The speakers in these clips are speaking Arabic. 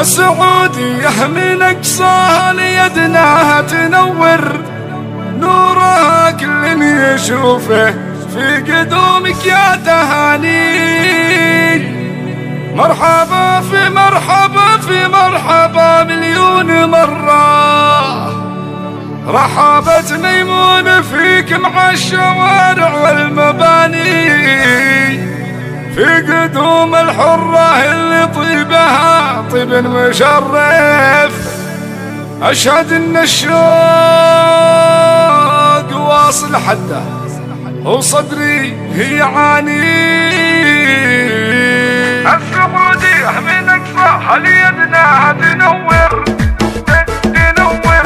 السعودية من أقصاها ليدناها تنور، نورها كل يشوفه في قدومك يا تهاني. مرحبا في مرحبا في مرحبا مليون مرة، رحبت ميمون فيك مع الشوارع والمباني، في قدوم الحرة اللي طيبها طيب مشرف. أشهد إن الشوق واصل حده وصدري هي عاني. السعودية من أقصاها ليدناها تنور،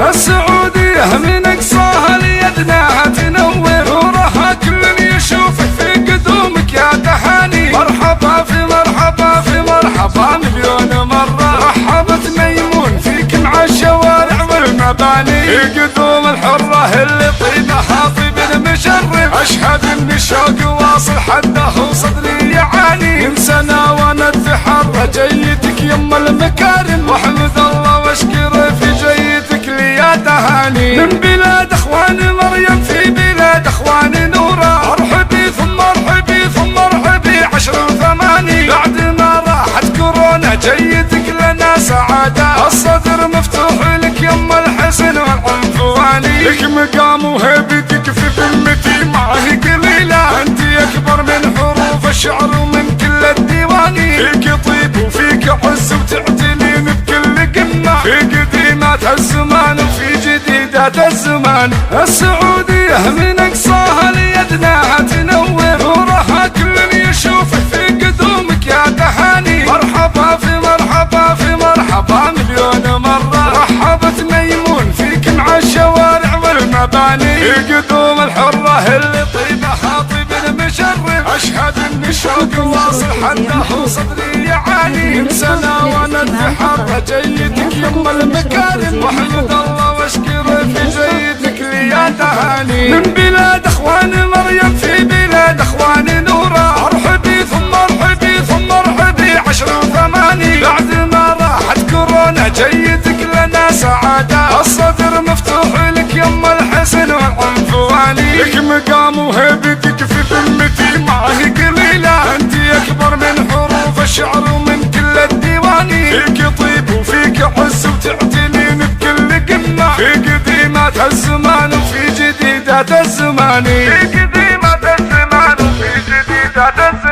السعودية من أقصاها ليدناها تنور، نورها كل يشوفك في قدومك يا تهاني. مرحبا في مرحبا في مرحبا مليون مرة، رحبت ميمون فيك مع الشوارع والمباني، في قدوم الحرة اللي طيبها طيب مشرف. أشهد إن الشوق واصل حده وصدري يعاني، من سنة وانا اتحرى جيتك يم المكارم، واحمد الله واشكره في جيتك لي يا تهاني. من بلاد اخوان مريم في بلاد اخوان نورا، ارحبي ثم ارحبي ثم ارحبي 10 و8، بعد ما راحت كورونا جيتك لنا سعادة، الصدر مفتوح لك يم الحسن والعنفواني، لك مقام وهيبتك في ذمتي ما هي قليلة، انت اكبر من حروف الشعر ومن كل الديواني، فيك طيب وفيك عز وتعتنين بكل قمة، في قديمات الزمان وفي جديدات الزمان. السعودية من أقصاها ليدناها تنور، نورها كل يشوفك في قدومك يا تهاني. مرحبا في مرحبا في مرحبا مليون مرة، رحبت ميمون فيك مع الشوارع والمباني، في قدوم الحرة اللي طيبها طيب مشرف. أشهد إن الشوق واصل حده وصدري يعاني، من سنة وانا اتحرى جيتك يم المكارم، واحمد الله واشكره في جيتك لي يا تهاني. من بلاد اخوان مريم في بلاد اخوان نورا، ارحبي ثم ارحبي ثم ارحبي 10 و8، بعد ما راحت كورونا جيتك لنا سعادة، الصدر مفتوح لك يم الحسن والعنفواني، لك مقام وهيبتك في ذمتي ما هي قليلة، انت اكبر من حروف الشعر ومن كل الديواني، فيك طيب وفيك عز وتعتنين بكل قمة، في قديمات الزمان وفي جديدات الزمان، في قديمات الزمان وفي جديدات الزمان.